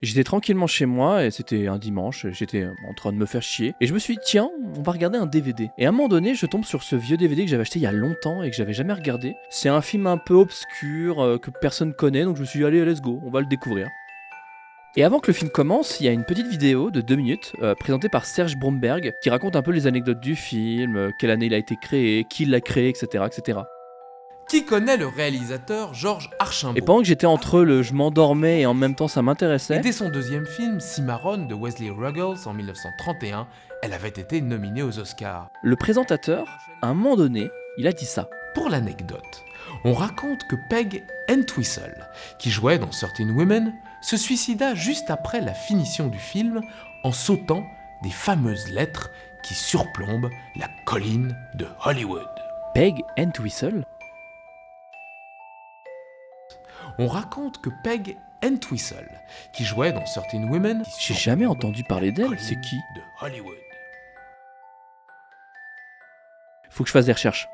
J'étais tranquillement chez moi et c'était un dimanche, j'étais en train de me faire chier et je me suis dit tiens, on va regarder un DVD. Et à un moment donné, je tombe sur ce vieux DVD que j'avais acheté il y a longtemps et que j'avais jamais regardé. C'est un film un peu obscur que personne connaît, donc je me suis dit allez, let's go, on va le découvrir. Et avant que le film commence, il y a une petite vidéo de 2 minutes présentée par Serge Bromberg qui raconte un peu les anecdotes du film, quelle année il a été créé, qui l'a créé, etc., etc. Qui connaît le réalisateur Georges Et Archambault? pendant que j'étais entre le je m'endormais et en même temps ça Et m'intéressait, dès son deuxième film, Cimarron de Wesley Ruggles en 1931, elle avait été nominée aux Oscars. le présentateur, à un moment donné, il a dit ça. Pour l'anecdote, on raconte que Peg Entwistle, qui jouait dans 13 Women, se suicida juste après la finition du film en sautant des fameuses lettres qui surplombent la colline de Hollywood. Peg Entwistle. On raconte que Peg Entwistle, qui jouait dans 13 Women, J'ai jamais entendu parler d'elle, c'est qui? de Hollywood. Faut que je fasse des recherches.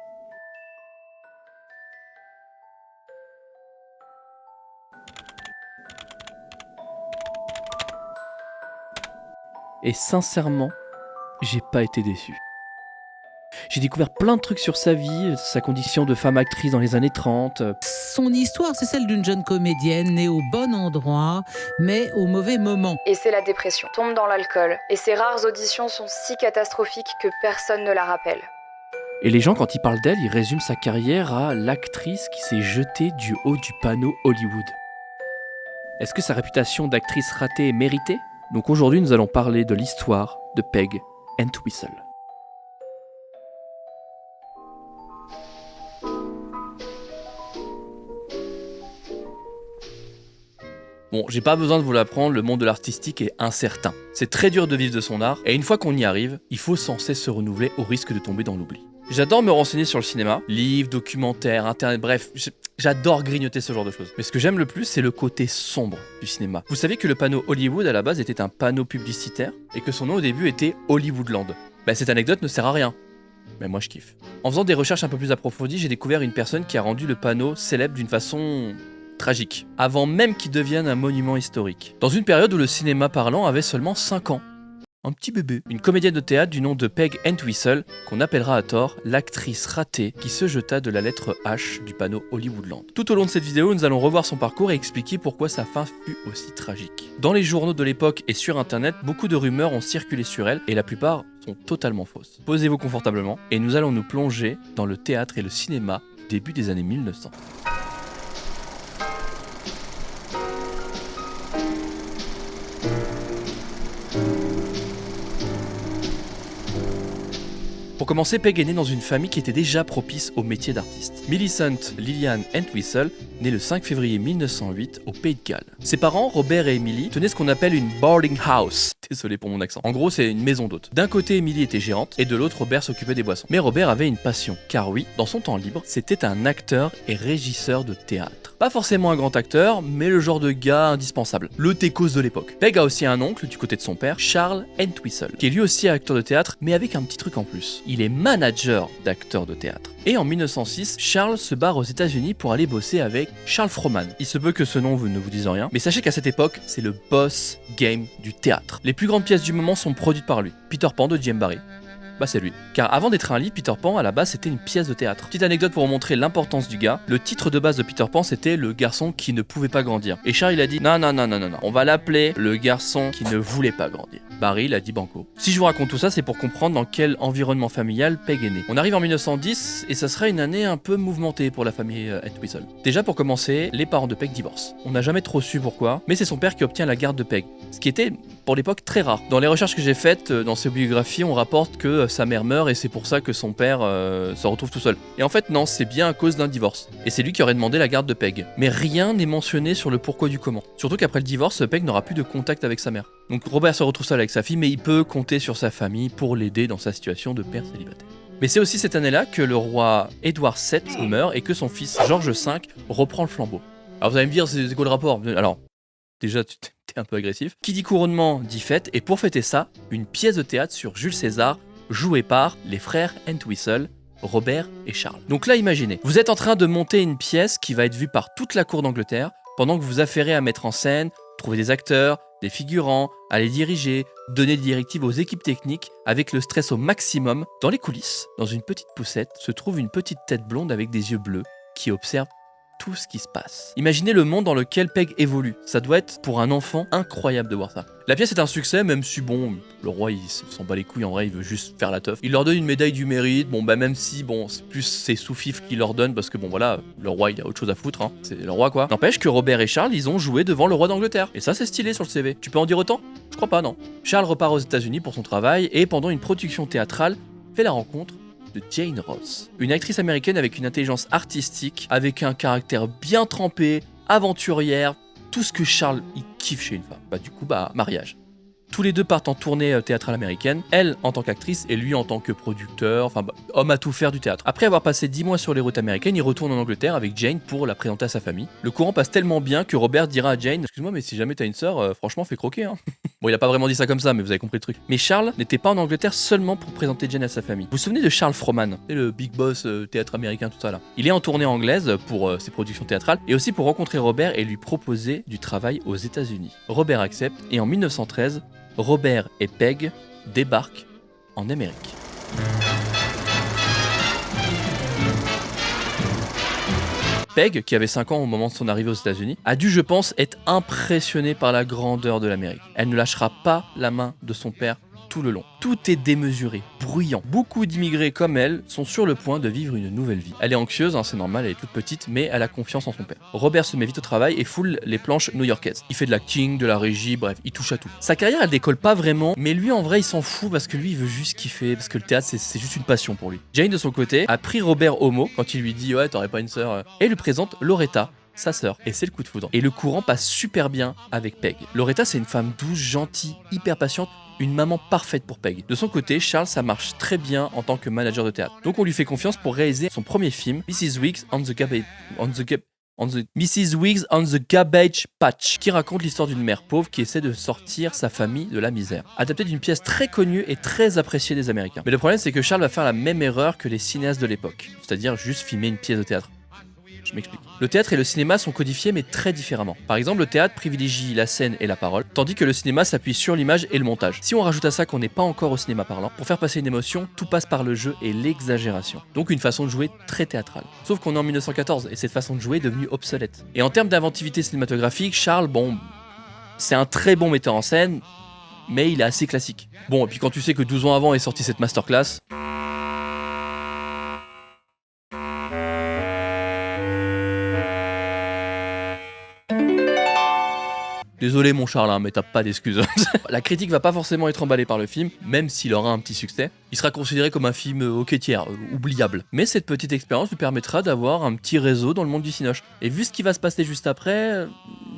Et sincèrement, j'ai pas été déçu. J'ai découvert plein de trucs sur sa vie, sa condition de femme actrice dans les années 30. Son histoire, c'est celle d'une jeune comédienne née au bon endroit, mais au mauvais moment. Et c'est la dépression, tombe dans l'alcool. Et ses rares auditions sont si catastrophiques que personne ne la rappelle. Et les gens, quand ils parlent d'elle, ils résument sa carrière à l'actrice qui s'est jetée du haut du panneau Hollywood. Est-ce que sa réputation d'actrice ratée est méritée? Donc aujourd'hui, nous allons parler de l'histoire de Peg Entwistle. Bon, j'ai pas besoin de vous l'apprendre, le monde de l'artistique est incertain. C'est très dur de vivre de son art, et une fois qu'on y arrive, il faut sans cesse se renouveler au risque de tomber dans l'oubli. J'adore me renseigner sur le cinéma, livres, documentaires, internet, bref, j'adore grignoter ce genre de choses. Mais ce que j'aime le plus, c'est le côté sombre du cinéma. Vous savez que le panneau Hollywood à la base était un panneau publicitaire, et que son nom au début était Hollywoodland. Cette anecdote ne sert à rien. Mais moi je kiffe. En faisant des recherches un peu plus approfondies, j'ai découvert une personne qui a rendu le panneau célèbre d'une façon tragique, avant même qu'il devienne un monument historique. Dans une période où le cinéma parlant avait seulement 5 ans. Un petit bébé. Une comédienne de théâtre du nom de Peg Entwistle, qu'on appellera à tort l'actrice ratée qui se jeta de la lettre H du panneau Hollywoodland. Tout au long de cette vidéo, nous allons revoir son parcours et expliquer pourquoi sa fin fut aussi tragique. Dans les journaux de l'époque et sur internet, beaucoup de rumeurs ont circulé sur elle et la plupart sont totalement fausses. Posez-vous confortablement et nous allons nous plonger dans le théâtre et le cinéma début des années 1900. Pour commencer, Peg est née dans une famille qui était déjà propice au métier d'artiste. Millicent Lillian Entwistle, née le 5 février 1908 au Pays de Galles. Ses parents, Robert et Emily, tenaient ce qu'on appelle une boarding house. Désolé pour mon accent. En gros, c'est une maison d'hôtes. D'un côté, Emily était gérante, et de l'autre, Robert s'occupait des boissons. Mais Robert avait une passion, car oui, dans son temps libre, c'était un acteur et régisseur de théâtre. Pas forcément un grand acteur, mais le genre de gars indispensable. Le techos de l'époque. Peg a aussi un oncle, du côté de son père, Charles Entwistle, qui est lui aussi acteur de théâtre, mais avec un petit truc en plus. Il est manager d'acteurs de théâtre. Et en 1906, Charles se barre aux États-Unis pour aller bosser avec Charles Frohman. Il se peut que ce nom ne vous dise rien, mais sachez qu'à cette époque, c'est le boss game du théâtre. Les plus grandes pièces du moment sont produites par lui. Peter Pan de Jim Barry. C'est lui. Car avant d'être un livre, Peter Pan, à la base, c'était une pièce de théâtre. Petite anecdote pour vous montrer l'importance du gars. Le titre de base de Peter Pan, c'était Le garçon qui ne pouvait pas grandir. Et Charles, il a dit non, on va l'appeler Le garçon qui ne voulait pas grandir. Barry, il a dit banco. Si je vous raconte tout ça, c'est pour comprendre dans quel environnement familial Peg est née. On arrive en 1910 et ça sera une année un peu mouvementée pour la famille Entwistle. Déjà, pour commencer, les parents de Peg divorcent. On n'a jamais trop su pourquoi, mais c'est son père qui obtient la garde de Peg. Ce qui était, pour l'époque, très rare. Dans les recherches que j'ai faites, dans ses biographies, on rapporte que sa mère meurt et c'est pour ça que son père se retrouve tout seul. Et en fait, non, c'est bien à cause d'un divorce. Et c'est lui qui aurait demandé la garde de Peg. Mais rien n'est mentionné sur le pourquoi du comment. Surtout qu'après le divorce, Peg n'aura plus de contact avec sa mère. Donc Robert se retrouve seul avec sa fille, mais il peut compter sur sa famille pour l'aider dans sa situation de père célibataire. Mais c'est aussi cette année-là que le roi Édouard VII meurt et que son fils Georges V reprend le flambeau. Alors vous allez me dire, c'est quoi le rapport? Alors, déjà, t'es un peu agressif. Qui dit couronnement dit fête, et pour fêter ça, une pièce de théâtre sur Jules César, jouée par les frères Entwistle, Robert et Charles. Donc là, imaginez, vous êtes en train de monter une pièce qui va être vue par toute la cour d'Angleterre, pendant que vous affairez à mettre en scène, trouver des acteurs, des figurants, à les diriger, donner des directives aux équipes techniques avec le stress au maximum. Dans les coulisses, dans une petite poussette, se trouve une petite tête blonde avec des yeux bleus qui observe tout ce qui se passe. Imaginez le monde dans lequel Peg évolue. Ça doit être, pour un enfant, incroyable de voir ça. La pièce est un succès, même si bon, le roi il s'en bat les couilles, en vrai il veut juste faire la teuf. Il leur donne une médaille du mérite, bon bah même si bon, c'est plus ses sous-fifs qu'il leur donne parce que bon voilà, le roi il a autre chose à foutre, hein. C'est le roi quoi. N'empêche que Robert et Charles ils ont joué devant le roi d'Angleterre. Et ça c'est stylé sur le CV. Tu peux en dire autant ? Je crois pas, non. Charles repart aux États-Unis pour son travail et pendant une production théâtrale, fait la rencontre de Jane Ross, une actrice américaine avec une intelligence artistique, avec un caractère bien trempé, aventurière, tout ce que Charles il kiffe chez une femme. Bah du coup mariage. Tous les deux partent en tournée théâtrale américaine, elle en tant qu'actrice et lui en tant que producteur, homme à tout faire du théâtre. Après avoir passé 10 mois sur les routes américaines, il retourne en Angleterre avec Jane pour la présenter à sa famille. Le courant passe tellement bien que Robert dira à Jane « Excuse-moi mais si jamais t'as une sœur, franchement fais croquer hein ». Bon, il a pas vraiment dit ça comme ça, mais vous avez compris le truc. Mais Charles n'était pas en Angleterre seulement pour présenter Jane à sa famille. Vous vous souvenez de Charles Frohman, c'est le big boss théâtre américain, tout ça là. Il est en tournée anglaise pour ses productions théâtrales et aussi pour rencontrer Robert et lui proposer du travail aux États-Unis. Robert accepte et en 1913, Robert et Peg débarquent en Amérique. Peg, qui avait 5 ans au moment de son arrivée aux États-Unis, a dû, je pense, être impressionnée par la grandeur de l'Amérique. Elle ne lâchera pas la main de son père tout le long. Tout est démesuré, bruyant. Beaucoup d'immigrés comme elle sont sur le point de vivre une nouvelle vie. Elle est anxieuse, hein, c'est normal, elle est toute petite, mais elle a confiance en son père. Robert se met vite au travail et foule les planches new-yorkaises. Il fait de l'acting, de la régie, bref, il touche à tout. Sa carrière, elle décolle pas vraiment, mais lui, en vrai, il s'en fout parce que lui, il veut juste kiffer, parce que le théâtre, c'est juste une passion pour lui. Jane, de son côté, a pris Robert au mot quand il lui dit « Ouais, t'aurais pas une sœur ?» et lui présente Loretta, sa sœur, et c'est le coup de foudre. Et le courant passe super bien avec Peg. Loretta, c'est une femme douce, gentille, hyper patiente, une maman parfaite pour Peg. De son côté, Charles, ça marche très bien en tant que manager de théâtre. Donc on lui fait confiance pour réaliser son premier film, Mrs. Weeks on the Garbage Patch, qui raconte l'histoire d'une mère pauvre qui essaie de sortir sa famille de la misère. Adapté d'une pièce très connue et très appréciée des Américains. Mais le problème, c'est que Charles va faire la même erreur que les cinéastes de l'époque, c'est-à-dire juste filmer une pièce de théâtre. Je m'explique. Le théâtre et le cinéma sont codifiés mais très différemment. Par exemple, le théâtre privilégie la scène et la parole, tandis que le cinéma s'appuie sur l'image et le montage. Si on rajoute à ça qu'on n'est pas encore au cinéma parlant, pour faire passer une émotion, tout passe par le jeu et l'exagération. Donc une façon de jouer très théâtrale. Sauf qu'on est en 1914 et cette façon de jouer est devenue obsolète. Et en termes d'inventivité cinématographique, Charles, bon, c'est un très bon metteur en scène, mais il est assez classique. Bon, et puis quand tu sais que 12 ans avant est sortie cette masterclass... Désolé mon Charles, hein, mais t'as pas d'excuses. La critique va pas forcément être emballée par le film, même s'il aura un petit succès. Il sera considéré comme un film ok tiers, oubliable. Mais cette petite expérience lui permettra d'avoir un petit réseau dans le monde du cinoche. Et vu ce qui va se passer juste après,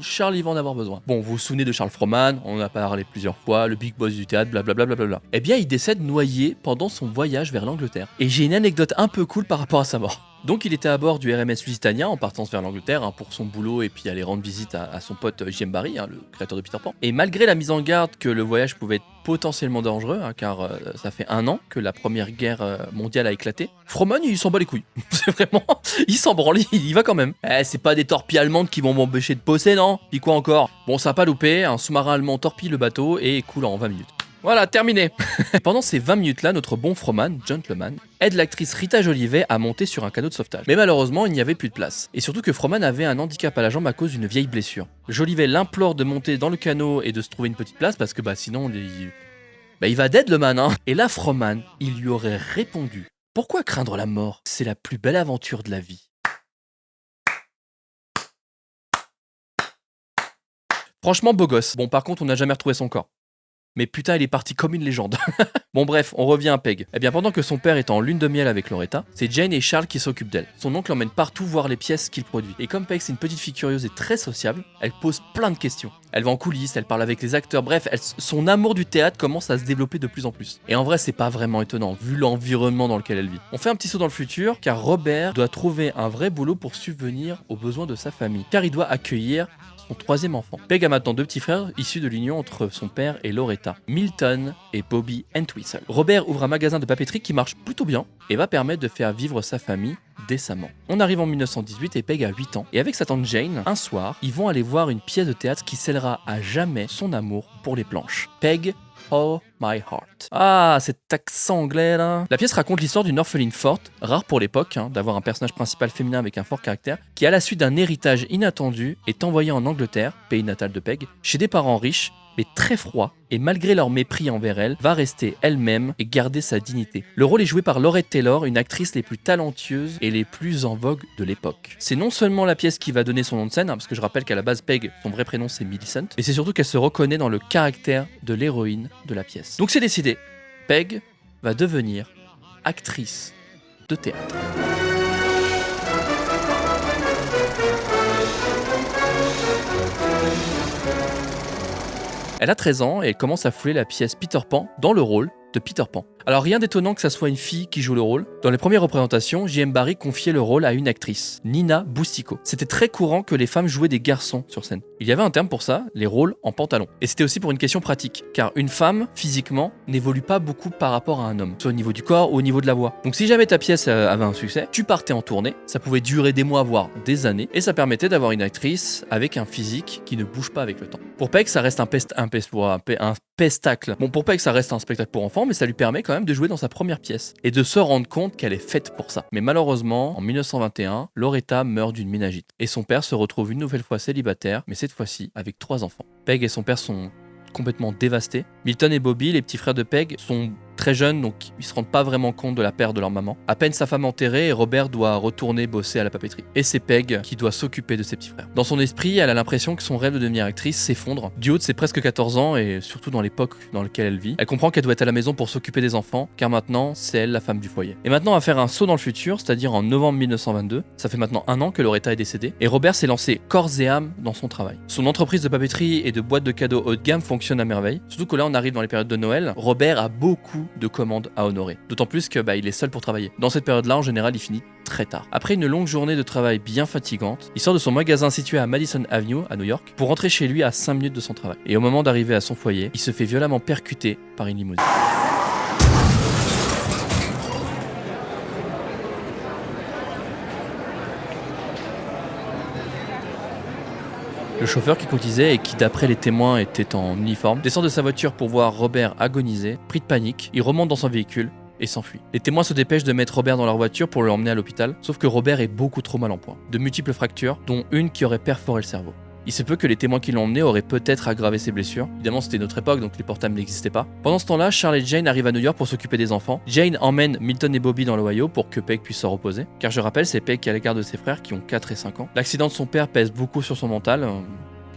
Charles il va en avoir besoin. Bon, vous vous souvenez de Charles Frohman, on en a parlé plusieurs fois, le big boss du théâtre, blablabla. Eh bien, il décède noyé pendant son voyage vers l'Angleterre. Et j'ai une anecdote un peu cool par rapport à sa mort. Donc il était à bord du RMS Lusitania en partant vers l'Angleterre hein, pour son boulot et puis aller rendre visite à son pote J.M. Barrie, hein, le créateur de Peter Pan. Et malgré la mise en garde que le voyage pouvait être potentiellement dangereux, hein, car ça fait 1 an que la première guerre mondiale a éclaté, Frohman il s'en bat les couilles. C'est vraiment, il s'en branle, il y va quand même. C'est pas des torpilles allemandes qui vont m'empêcher de bosser, non ? Puis quoi encore ? Bon, ça a pas loupé, un sous-marin allemand torpille le bateau et coule en 20 minutes. Voilà, terminé. Pendant ces 20 minutes-là, notre bon Frohman, gentleman, aide l'actrice Rita Jolivet à monter sur un canot de sauvetage. Mais malheureusement, il n'y avait plus de place. Et surtout que Frohman avait un handicap à la jambe à cause d'une vieille blessure. Jolivet l'implore de monter dans le canot et de se trouver une petite place parce que sinon, il va dead le man, hein. Et là, Frohman, il lui aurait répondu « Pourquoi craindre la mort ? C'est la plus belle aventure de la vie. » Franchement, beau gosse. Bon, par contre, on n'a jamais retrouvé son corps. Mais putain, il est parti comme une légende. Bon bref, on revient à Peg. Eh bien pendant que son père est en lune de miel avec Loretta, c'est Jane et Charles qui s'occupent d'elle. Son oncle l'emmène partout voir les pièces qu'il produit. Et comme Peg c'est une petite fille curieuse et très sociable, elle pose plein de questions. Elle va en coulisses, elle parle avec les acteurs, bref, son amour du théâtre commence à se développer de plus en plus. Et en vrai c'est pas vraiment étonnant, vu l'environnement dans lequel elle vit. On fait un petit saut dans le futur, car Robert doit trouver un vrai boulot pour subvenir aux besoins de sa famille. Car il doit accueillir son 3e enfant. Peg a maintenant 2 petits frères issus de l'union entre son père et Loretta, Milton et Bobby Entwistle. Robert ouvre un magasin de papeterie qui marche plutôt bien et va permettre de faire vivre sa famille décemment. On arrive en 1918 et Peg a 8 ans. Et avec sa tante Jane, un soir, ils vont aller voir une pièce de théâtre qui scellera à jamais son amour pour les planches. Peg, Oh My Heart. Ah, cet accent anglais là. La pièce raconte l'histoire d'une orpheline forte, rare pour l'époque, d'avoir un personnage principal féminin avec un fort caractère, qui à la suite d'un héritage inattendu est envoyé en Angleterre, pays natal de Peg, chez des parents riches, mais très froid, et malgré leur mépris envers elle, va rester elle-même et garder sa dignité. Le rôle est joué par Laurette Taylor, une actrice les plus talentueuses et les plus en vogue de l'époque. C'est non seulement la pièce qui va donner son nom de scène, parce que je rappelle qu'à la base Peg, son vrai prénom c'est Millicent, mais c'est surtout qu'elle se reconnaît dans le caractère de l'héroïne de la pièce. Donc c'est décidé, Peg va devenir actrice de théâtre. Elle a 13 ans et elle commence à fouler la pièce Peter Pan dans le rôle de Peter Pan. Alors rien d'étonnant que ça soit une fille qui joue le rôle. Dans les premières représentations, J.M. Barrie confiait le rôle à une actrice, Nina Boustico. C'était très courant que les femmes jouaient des garçons sur scène. Il y avait un terme pour ça, les rôles en pantalon. Et c'était aussi pour une question pratique, car une femme, physiquement, n'évolue pas beaucoup par rapport à un homme, soit au niveau du corps ou au niveau de la voix. Donc si jamais ta pièce avait un succès, tu partais en tournée, ça pouvait durer des mois, voire des années, et ça permettait d'avoir une actrice avec un physique qui ne bouge pas avec le temps. Pour Peg, ça reste un pestacle. Bon, pour Peg, ça reste un spectacle pour enfants, mais ça lui permet quand même de jouer dans sa première pièce et de se rendre compte qu'elle est faite pour ça. Mais malheureusement, en 1921, Loretta meurt d'une méningite et son père se retrouve une nouvelle fois célibataire, mais cette fois-ci avec 3 enfants. Peg et son père sont complètement dévastés. Milton et Bobby, les petits frères de Peg, sont très jeunes, donc ils se rendent pas vraiment compte de la perte de leur maman. À peine sa femme enterrée, et Robert doit retourner bosser à la papeterie. Et c'est Peg qui doit s'occuper de ses petits frères. Dans son esprit, elle a l'impression que son rêve de devenir actrice s'effondre. Du haut de ses presque 14 ans, et surtout dans l'époque dans laquelle elle vit, elle comprend qu'elle doit être à la maison pour s'occuper des enfants, car maintenant, c'est elle la femme du foyer. Et maintenant, on va faire un saut dans le futur, c'est-à-dire en novembre 1922. Ça fait maintenant 1 an que Loretta est décédée, et Robert s'est lancé corps et âme dans son travail. Son entreprise de papeterie et de boîtes de cadeaux haut de gamme fonctionne à merveille. Surtout que là, on arrive dans les périodes de Noël. Robert a beaucoup de commandes à honorer. D'autant plus que il est seul pour travailler. Dans cette période-là, en général, il finit très tard. Après une longue journée de travail bien fatigante, il sort de son magasin situé à Madison Avenue, à New York, pour rentrer chez lui à 5 minutes de son travail. Et au moment d'arriver à son foyer, il se fait violemment percuter par une limousine. Le chauffeur qui conduisait et qui d'après les témoins était en uniforme descend de sa voiture pour voir Robert agoniser. Pris de panique, il remonte dans son véhicule et s'enfuit. Les témoins se dépêchent de mettre Robert dans leur voiture pour l'emmener à l'hôpital, sauf que Robert est beaucoup trop mal en point. De multiples fractures, dont une qui aurait perforé le cerveau. Il se peut que les témoins qui l'ont emmené auraient peut-être aggravé ses blessures. Évidemment, c'était notre époque, donc les portables n'existaient pas. Pendant ce temps-là, Charles et Jane arrivent à New York pour s'occuper des enfants. Jane emmène Milton et Bobby dans l'Ohio pour que Peg puisse se reposer. Car je rappelle, c'est Peg qui a l'égard de ses frères qui ont 4 et 5 ans. L'accident de son père pèse beaucoup sur son mental,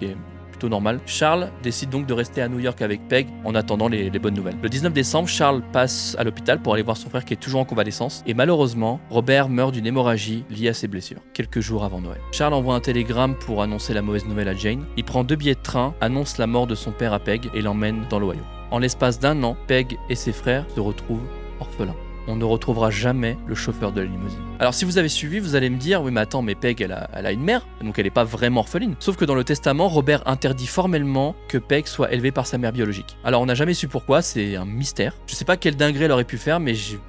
qui est plutôt normal. Charles décide donc de rester à New York avec Peg en attendant les bonnes nouvelles. Le 19 décembre, Charles passe à l'hôpital pour aller voir son frère qui est toujours en convalescence et malheureusement, Robert meurt d'une hémorragie liée à ses blessures, quelques jours avant Noël. Charles envoie un télégramme pour annoncer la mauvaise nouvelle à Jane. Il prend 2 billets de train, annonce la mort de son père à Peg et l'emmène dans l'Ohio. En l'espace d'1 an, Peg et ses frères se retrouvent orphelins. On ne retrouvera jamais le chauffeur de la limousine. Alors si vous avez suivi, vous allez me dire, oui mais attends, mais Peg elle a une mère, donc elle n'est pas vraiment orpheline. Sauf que dans le testament, Robert interdit formellement que Peg soit élevée par sa mère biologique. Alors on n'a jamais su pourquoi, c'est un mystère. Je sais pas quel dinguerie elle aurait pu faire, mais j'ai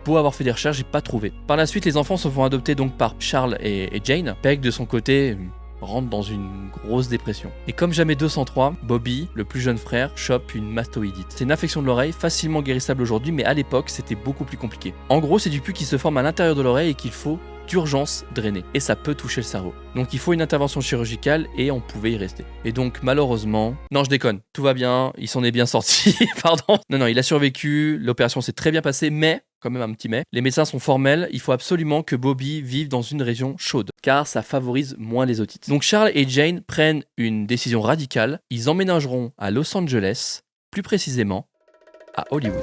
beau avoir fait des recherches, j'ai pas trouvé. Par la suite, les enfants se font adopter donc par Charles et Jane. Peg de son côté rentre dans une grosse dépression. Et comme jamais 203, Bobby, le plus jeune frère, chope une mastoïdite. C'est une infection de l'oreille facilement guérissable aujourd'hui, mais à l'époque, c'était beaucoup plus compliqué. En gros, c'est du pus qui se forme à l'intérieur de l'oreille et qu'il faut d'urgence drainer. Et ça peut toucher le cerveau. Donc il faut une intervention chirurgicale et on pouvait y rester. Et donc malheureusement... Non, je déconne. Tout va bien. Il s'en est bien sorti. Pardon. Non, il a survécu. L'opération s'est très bien passée, mais... quand même un petit mais. Les médecins sont formels, il faut absolument que Bobby vive dans une région chaude, car ça favorise moins les otites. Donc Charles et Jane prennent une décision radicale, ils emménageront à Los Angeles, plus précisément à Hollywood.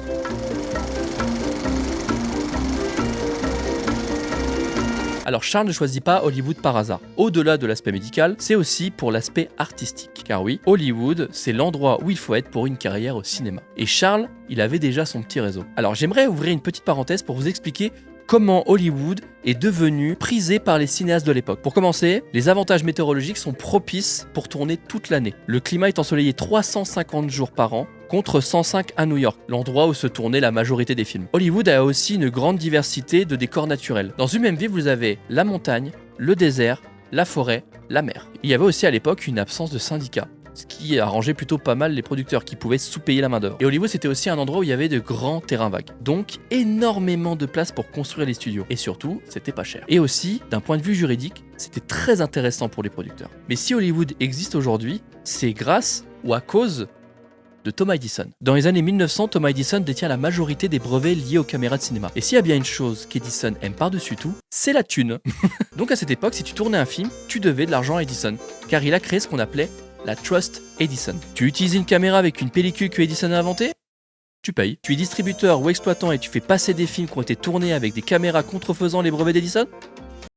Alors Charles ne choisit pas Hollywood par hasard. Au-delà de l'aspect médical, c'est aussi pour l'aspect artistique. Car oui, Hollywood, c'est l'endroit où il faut être pour une carrière au cinéma. Et Charles, il avait déjà son petit réseau. Alors j'aimerais ouvrir une petite parenthèse pour vous expliquer comment Hollywood est devenu prisé par les cinéastes de l'époque. Pour commencer, les avantages météorologiques sont propices pour tourner toute l'année. Le climat est ensoleillé 350 jours par an, contre 105 à New York, l'endroit où se tournait la majorité des films. Hollywood a aussi une grande diversité de décors naturels. Dans une même ville, vous avez la montagne, le désert, la forêt, la mer. Il y avait aussi à l'époque une absence de syndicats, ce qui arrangeait plutôt pas mal les producteurs qui pouvaient sous-payer la main-d'œuvre. Et Hollywood, c'était aussi un endroit où il y avait de grands terrains vagues. Donc, énormément de place pour construire les studios. Et surtout, c'était pas cher. Et aussi, d'un point de vue juridique, c'était très intéressant pour les producteurs. Mais si Hollywood existe aujourd'hui, c'est grâce ou à cause de Thomas Edison. Dans les années 1900, Thomas Edison détient la majorité des brevets liés aux caméras de cinéma. Et s'il y a bien une chose qu'Edison aime par-dessus tout, c'est la thune. Donc à cette époque, si tu tournais un film, tu devais de l'argent à Edison, car il a créé ce qu'on appelait la Trust Edison. Tu utilises une caméra avec une pellicule que Edison a inventée ? Tu payes. Tu es distributeur ou exploitant et tu fais passer des films qui ont été tournés avec des caméras contrefaisant les brevets d'Edison ?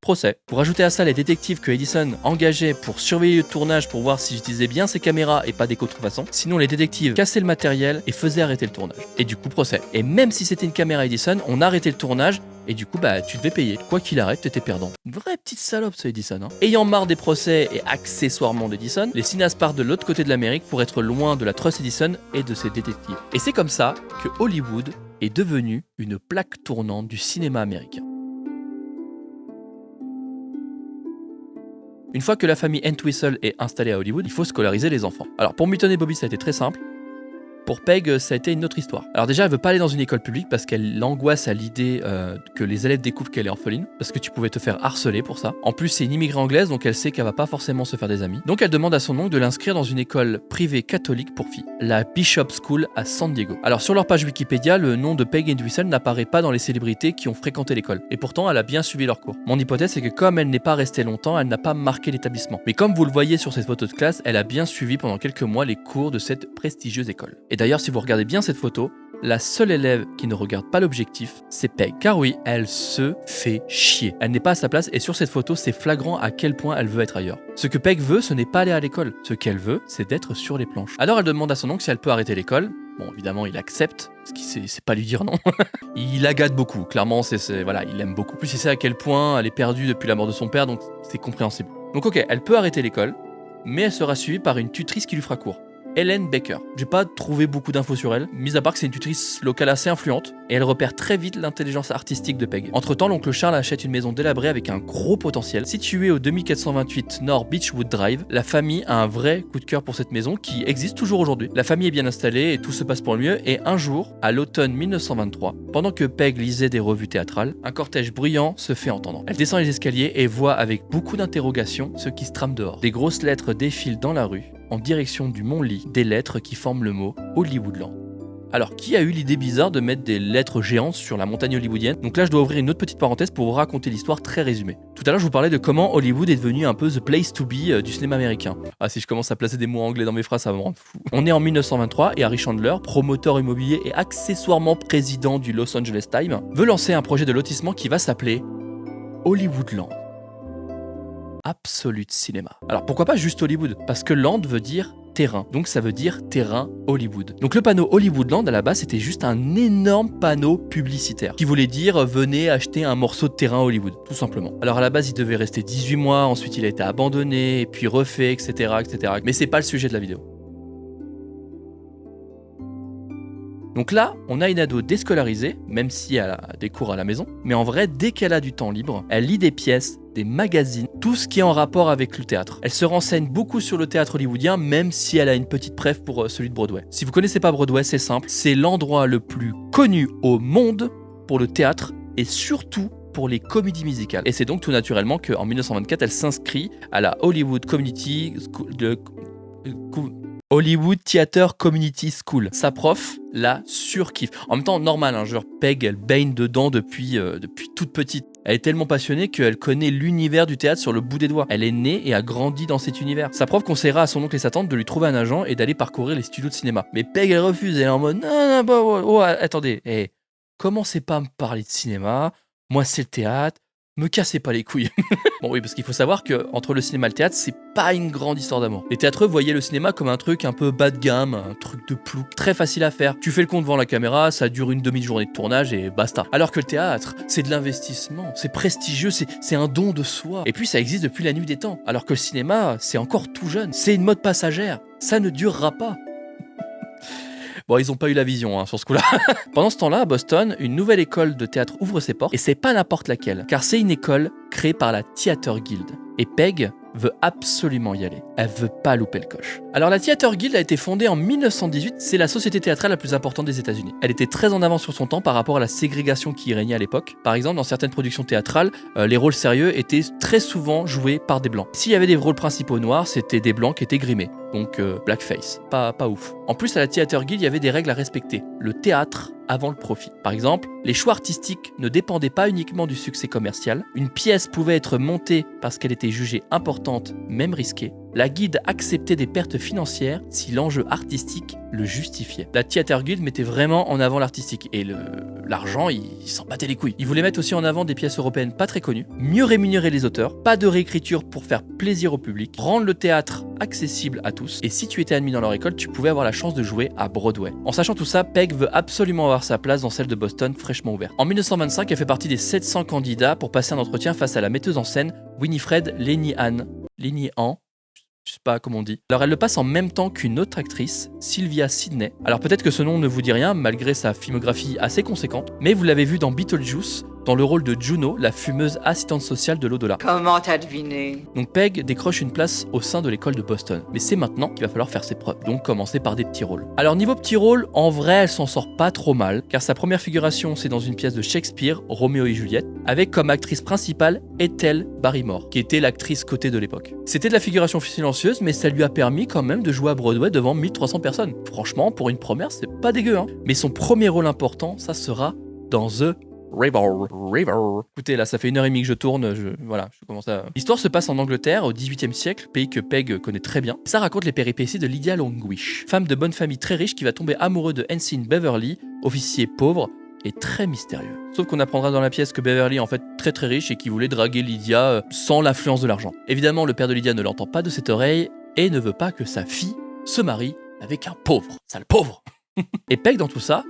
Procès. Pour ajouter à ça les détectives que Edison engageait pour surveiller le tournage pour voir s'ils utilisaient bien ces caméras et pas des contrefaçons. Sinon les détectives cassaient le matériel et faisaient arrêter le tournage. Et du coup procès. Et même si c'était une caméra Edison, on arrêtait le tournage et du coup tu devais payer. Quoi qu'il arrête, t'étais perdant. Une vraie petite salope ce Edison. Ayant marre des procès et accessoirement d'Edison, les cinéastes partent de l'autre côté de l'Amérique pour être loin de la Trust Edison et de ses détectives. Et c'est comme ça que Hollywood est devenu une plaque tournante du cinéma américain. Une fois que la famille Entwistle est installée à Hollywood, il faut scolariser les enfants. Alors pour Milton et Bobby, ça a été très simple. Pour Peg, ça a été une autre histoire. Alors déjà, elle veut pas aller dans une école publique parce qu'elle angoisse à l'idée que les élèves découvrent qu'elle est orpheline, parce que tu pouvais te faire harceler pour ça. En plus, c'est une immigrée anglaise, donc elle sait qu'elle va pas forcément se faire des amis. Donc elle demande à son oncle de l'inscrire dans une école privée catholique pour filles, la Bishop School à San Diego. Alors sur leur page Wikipédia, le nom de Peg Entwistle n'apparaît pas dans les célébrités qui ont fréquenté l'école. Et pourtant, elle a bien suivi leur cours. Mon hypothèse, c'est que comme elle n'est pas restée longtemps, elle n'a pas marqué l'établissement. Mais comme vous le voyez sur cette photo de classe, elle a bien suivi pendant quelques mois les cours de cette prestigieuse école. Et d'ailleurs, si vous regardez bien cette photo, la seule élève qui ne regarde pas l'objectif, c'est Peg. Car oui, elle se fait chier. Elle n'est pas à sa place et sur cette photo, c'est flagrant à quel point elle veut être ailleurs. Ce que Peg veut, ce n'est pas aller à l'école. Ce qu'elle veut, c'est d'être sur les planches. Alors elle demande à son oncle si elle peut arrêter l'école. Bon, évidemment, il accepte, parce qu'il sait pas lui dire non. Il la gâte beaucoup, clairement, voilà, il aime beaucoup. Plus il sait à quel point elle est perdue depuis la mort de son père, donc c'est compréhensible. Donc ok, elle peut arrêter l'école, mais elle sera suivie par une tutrice qui lui fera cours. Helen Baker. J'ai pas trouvé beaucoup d'infos sur elle, mis à part que c'est une tutrice locale assez influente, et elle repère très vite l'intelligence artistique de Peg. Entre-temps, l'oncle Charles achète une maison délabrée avec un gros potentiel. Située au 2428 North Beechwood Drive, la famille a un vrai coup de cœur pour cette maison qui existe toujours aujourd'hui. La famille est bien installée et tout se passe pour le mieux, et un jour, à l'automne 1923, pendant que Peg lisait des revues théâtrales, un cortège bruyant se fait entendre. Elle descend les escaliers et voit avec beaucoup d'interrogations ce qui se trame dehors. Des grosses lettres défilent dans la rue, en direction du mont Lee, des lettres qui forment le mot Hollywoodland. Alors, qui a eu l'idée bizarre de mettre des lettres géantes sur la montagne hollywoodienne ? Donc là, je dois ouvrir une autre petite parenthèse pour vous raconter l'histoire très résumée. Tout à l'heure, je vous parlais de comment Hollywood est devenu un peu the place to be du cinéma américain. Ah, si je commence à placer des mots anglais dans mes phrases, ça va me rendre fou. On est en 1923 et Harry Chandler, promoteur immobilier et accessoirement président du Los Angeles Times, veut lancer un projet de lotissement qui va s'appeler Hollywoodland. Absolute cinéma. Alors pourquoi pas juste Hollywood ? Parce que land veut dire terrain, donc ça veut dire terrain Hollywood. Donc le panneau Hollywoodland à la base c'était juste un énorme panneau publicitaire qui voulait dire venez acheter un morceau de terrain Hollywood, tout simplement. Alors à la base il devait rester 18 mois, ensuite il a été abandonné, et puis refait, etc. Mais c'est pas le sujet de la vidéo. Donc là, on a une ado déscolarisée, même si elle a des cours à la maison, mais en vrai, dès qu'elle a du temps libre, elle lit des pièces, des magazines, tout ce qui est en rapport avec le théâtre. Elle se renseigne beaucoup sur le théâtre hollywoodien, même si elle a une petite préf pour celui de Broadway. Si vous connaissez pas Broadway, c'est simple, c'est l'endroit le plus connu au monde pour le théâtre et surtout pour les comédies musicales. Et c'est donc tout naturellement qu'en 1924, elle s'inscrit à la Hollywood Community School Hollywood Theater Community School. Sa prof la surkiffe. En même temps, normal, genre Peg, elle baigne dedans depuis toute petite. Elle est tellement passionnée qu'elle connaît l'univers du théâtre sur le bout des doigts. Elle est née et a grandi dans cet univers. Sa prof conseillera à son oncle et sa tante de lui trouver un agent et d'aller parcourir les studios de cinéma. Mais Peg, elle refuse. Elle est en mode attendez, commencez pas à me parler de cinéma. Moi, c'est le théâtre. Me cassez pas les couilles. Bon oui, parce qu'il faut savoir que entre le cinéma et le théâtre, c'est pas une grande histoire d'amour. Les théâtreux voyaient le cinéma comme un truc un peu bas de gamme, un truc de plouc, très facile à faire. Tu fais le con devant la caméra, ça dure une demi-journée de tournage et basta. Alors que le théâtre, c'est de l'investissement, c'est prestigieux, c'est un don de soi. Et puis ça existe depuis la nuit des temps. Alors que le cinéma, c'est encore tout jeune, c'est une mode passagère, ça ne durera pas. Bon, ils ont pas eu la vision sur ce coup-là. Pendant ce temps-là, à Boston, une nouvelle école de théâtre ouvre ses portes, et c'est pas n'importe laquelle, car c'est une école créée par la Theatre Guild. Et Peg veut absolument y aller. Elle veut pas louper le coche. Alors la Theatre Guild a été fondée en 1918, c'est la société théâtrale la plus importante des États-Unis. Elle était très en avance sur son temps par rapport à la ségrégation qui y régnait à l'époque. Par exemple, dans certaines productions théâtrales, les rôles sérieux étaient très souvent joués par des blancs. S'il y avait des rôles principaux noirs, c'était des blancs qui étaient grimés. Donc blackface, pas ouf. En plus, à la Theatre Guild, il y avait des règles à respecter. Le théâtre avant le profit. Par exemple, les choix artistiques ne dépendaient pas uniquement du succès commercial. Une pièce pouvait être montée parce qu'elle était jugée importante, même risquée. La guilde acceptait des pertes financières si l'enjeu artistique le justifiait. La Theatre Guild mettait vraiment en avant l'artistique et l'argent, il s'en battait les couilles. Ils voulaient mettre aussi en avant des pièces européennes pas très connues, mieux rémunérer les auteurs, pas de réécriture pour faire plaisir au public, rendre le théâtre accessible à tous, et si tu étais admis dans leur école, tu pouvais avoir la chance de jouer à Broadway. En sachant tout ça, Peg veut absolument avoir sa place dans celle de Boston fraîchement ouverte. En 1925, elle fait partie des 700 candidats pour passer un entretien face à la metteuse en scène Winifred Lenihan. Je sais pas comment on dit. Alors elle le passe en même temps qu'une autre actrice, Sylvia Sidney. Alors peut-être que ce nom ne vous dit rien malgré sa filmographie assez conséquente, mais vous l'avez vu dans Beetlejuice, dans le rôle de Juno, la fumeuse assistante sociale de l'au-delà. Comment t'as deviné? Donc Peg décroche une place au sein de l'école de Boston. Mais c'est maintenant qu'il va falloir faire ses preuves, donc commencer par des petits rôles. Alors niveau petits rôles, en vrai elle s'en sort pas trop mal, car sa première figuration c'est dans une pièce de Shakespeare, Roméo et Juliette, avec comme actrice principale Ethel Barrymore, qui était l'actrice cotée de l'époque. C'était de la figuration silencieuse, mais ça lui a permis quand même de jouer à Broadway devant 1300 personnes. Franchement, pour une première, c'est pas dégueu, hein. Mais son premier rôle important, ça sera dans The River. Écoutez, là, ça fait 1h30 que je tourne, je commence à... L'histoire se passe en Angleterre, au XVIIIe siècle, pays que Peg connaît très bien. Ça raconte les péripéties de Lydia Longwish, femme de bonne famille très riche qui va tomber amoureux de Ensign Beverly, officier pauvre et très mystérieux. Sauf qu'on apprendra dans la pièce que Beverly est en fait très très riche et qui voulait draguer Lydia sans l'influence de l'argent. Évidemment, le père de Lydia ne l'entend pas de cette oreille et ne veut pas que sa fille se marie avec un pauvre, sale pauvre. Et Peg, dans tout ça,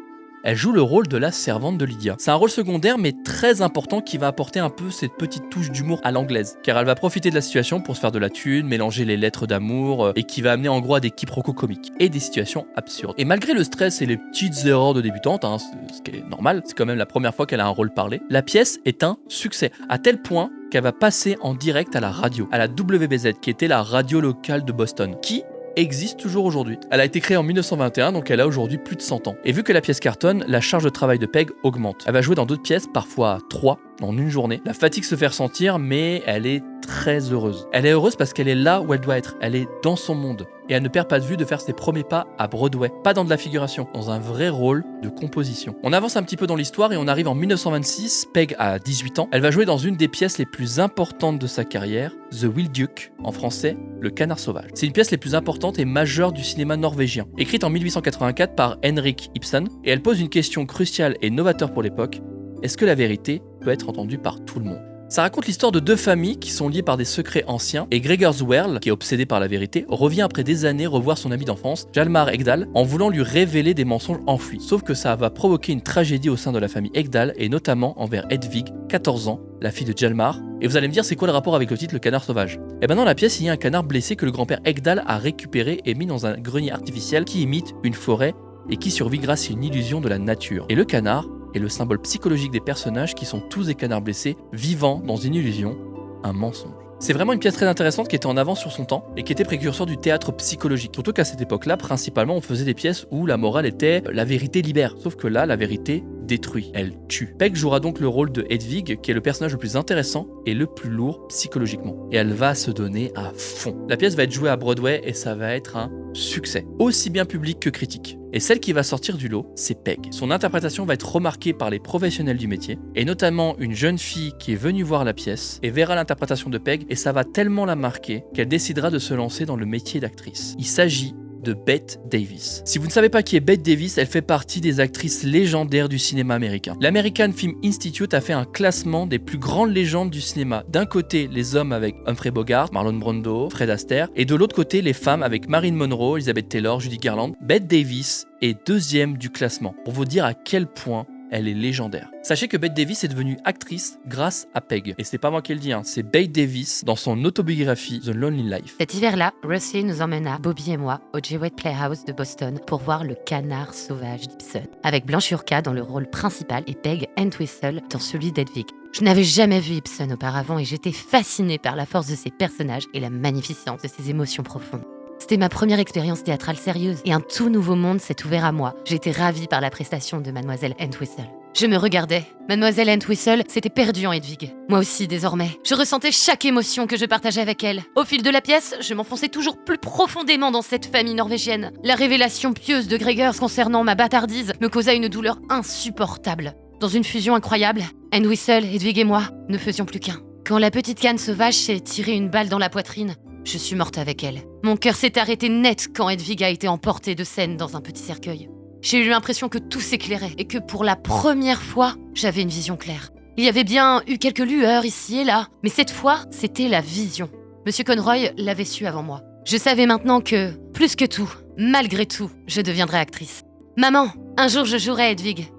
elle joue le rôle de la servante de Lydia. C'est un rôle secondaire mais très important qui va apporter un peu cette petite touche d'humour à l'anglaise, car elle va profiter de la situation pour se faire de la thune, mélanger les lettres d'amour, et qui va amener en gros à des quiproquos comiques et des situations absurdes. Et malgré le stress et les petites erreurs de débutante, ce qui est normal, c'est quand même la première fois qu'elle a un rôle parlé, la pièce est un succès, à tel point qu'elle va passer en direct à la radio, à la WBZ, qui était la radio locale de Boston, qui existe toujours aujourd'hui. Elle a été créée en 1921, donc elle a aujourd'hui plus de 100 ans. Et vu que la pièce cartonne, la charge de travail de Peg augmente. Elle va jouer dans d'autres pièces, parfois 3, en une journée. La fatigue se fait ressentir, mais elle est très heureuse. Elle est heureuse parce qu'elle est là où elle doit être. Elle est dans son monde. Et elle ne perd pas de vue de faire ses premiers pas à Broadway. Pas dans de la figuration, dans un vrai rôle de composition. On avance un petit peu dans l'histoire et on arrive en 1926. Peg a 18 ans. Elle va jouer dans une des pièces les plus importantes de sa carrière, The Wild Duck, en français, Le Canard Sauvage. C'est une pièce les plus importantes et majeures du cinéma norvégien. Écrite en 1884 par Henrik Ibsen, et elle pose une question cruciale et novateur pour l'époque. Est-ce que la vérité peut être entendue par tout le monde ? Ça raconte l'histoire de deux familles qui sont liées par des secrets anciens, et Gregor Werle, qui est obsédé par la vérité, revient après des années revoir son ami d'enfance, Hjalmar Ekdal, en voulant lui révéler des mensonges enfouis. Sauf que ça va provoquer une tragédie au sein de la famille Ekdal, et notamment envers Hedvig, 14 ans, la fille de Hjalmar. Et vous allez me dire, c'est quoi le rapport avec le titre Le Canard Sauvage ? Et ben dans la pièce, il y a un canard blessé que le grand-père Ekdal a récupéré et mis dans un grenier artificiel qui imite une forêt et qui survit grâce à une illusion de la nature. Et le canard est le symbole psychologique des personnages qui sont tous des canards blessés, vivant dans une illusion, un mensonge. C'est vraiment une pièce très intéressante qui était en avance sur son temps et qui était précurseur du théâtre psychologique. Surtout qu'à cette époque-là, principalement, on faisait des pièces où la morale était la vérité libère. Sauf que là, la vérité détruit, elle tue. Peg jouera donc le rôle de Hedvig, qui est le personnage le plus intéressant et le plus lourd psychologiquement. Et elle va se donner à fond. La pièce va être jouée à Broadway et ça va être un succès, aussi bien public que critique. Et celle qui va sortir du lot, c'est Peg. Son interprétation va être remarquée par les professionnels du métier, et notamment une jeune fille qui est venue voir la pièce et verra l'interprétation de Peg, et ça va tellement la marquer qu'elle décidera de se lancer dans le métier d'actrice. Il s'agit de Bette Davis. Si vous ne savez pas qui est Bette Davis, elle fait partie des actrices légendaires du cinéma américain. L'American Film Institute a fait un classement des plus grandes légendes du cinéma. D'un côté, les hommes avec Humphrey Bogart, Marlon Brando, Fred Astaire, et de l'autre côté, les femmes avec Marilyn Monroe, Elizabeth Taylor, Judy Garland. Bette Davis est deuxième du classement, pour vous dire à quel point elle est légendaire. Sachez que Bette Davis est devenue actrice grâce à Peg. Et c'est pas moi qui le dis, c'est Bette Davis dans son autobiographie The Lonely Life. Cet hiver-là, Rusty nous emmena, Bobby et moi, au Jewett Playhouse de Boston pour voir Le Canard sauvage d'Ibsen, avec Blanche Urquhart dans le rôle principal et Peg Entwistle dans celui d'Edwig. Je n'avais jamais vu Ibsen auparavant et j'étais fascinée par la force de ses personnages et la magnificence de ses émotions profondes. C'était ma première expérience théâtrale sérieuse et un tout nouveau monde s'est ouvert à moi. J'étais ravie par la prestation de Mademoiselle Entwistle. Je me regardais. Mademoiselle Entwistle s'était perdue en Hedwig. Moi aussi, désormais. Je ressentais chaque émotion que je partageais avec elle. Au fil de la pièce, je m'enfonçais toujours plus profondément dans cette famille norvégienne. La révélation pieuse de Gregers concernant ma bâtardise me causa une douleur insupportable. Dans une fusion incroyable, Entwistle, Hedwig et moi ne faisions plus qu'un. Quand la petite canne sauvage s'est tirée une balle dans la poitrine, je suis morte avec elle. Mon cœur s'est arrêté net quand Hedwig a été emportée de scène dans un petit cercueil. J'ai eu l'impression que tout s'éclairait et que pour la première fois, j'avais une vision claire. Il y avait bien eu quelques lueurs ici et là, mais cette fois, c'était la vision. Monsieur Conroy l'avait su avant moi. Je savais maintenant que, plus que tout, malgré tout, je deviendrais actrice. Maman, un jour je jouerai Hedwig.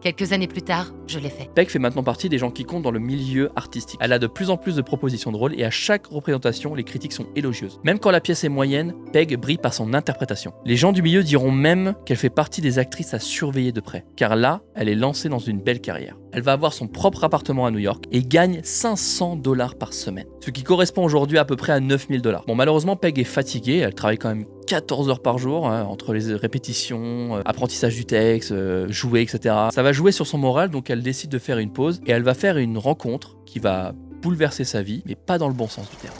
Quelques années plus tard, je l'ai fait. Peg fait maintenant partie des gens qui comptent dans le milieu artistique. Elle a de plus en plus de propositions de rôle et à chaque représentation, les critiques sont élogieuses. Même quand la pièce est moyenne, Peg brille par son interprétation. Les gens du milieu diront même qu'elle fait partie des actrices à surveiller de près, car là, elle est lancée dans une belle carrière. Elle va avoir son propre appartement à New York et gagne $500 par semaine, ce qui correspond aujourd'hui à peu près à $9,000. Bon, malheureusement, Peg est fatiguée, elle travaille quand même 14 heures par jour, entre les répétitions, apprentissage du texte, jouer, etc. Ça va jouer sur son moral, donc elle décide de faire une pause et elle va faire une rencontre qui va bouleverser sa vie, mais pas dans le bon sens du terme.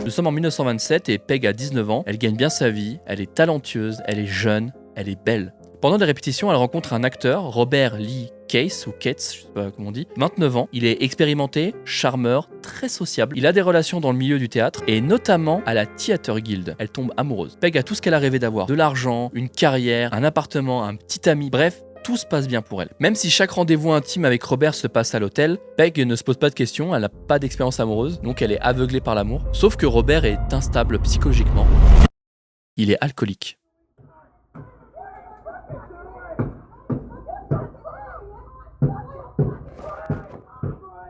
Nous sommes en 1927 et Peg a 19 ans, elle gagne bien sa vie, elle est talentueuse, elle est jeune, elle est belle. Pendant des répétitions, elle rencontre un acteur, Robert Lee Case, ou Cates, je sais pas comment on dit, 29 ans. Il est expérimenté, charmeur, très sociable. Il a des relations dans le milieu du théâtre et notamment à la Theatre Guild. Elle tombe amoureuse. Peg a tout ce qu'elle a rêvé d'avoir. De l'argent, une carrière, un appartement, un petit ami, bref, tout se passe bien pour elle. Même si chaque rendez-vous intime avec Robert se passe à l'hôtel, Peg ne se pose pas de questions, elle n'a pas d'expérience amoureuse, donc elle est aveuglée par l'amour. Sauf que Robert est instable psychologiquement. Il est alcoolique.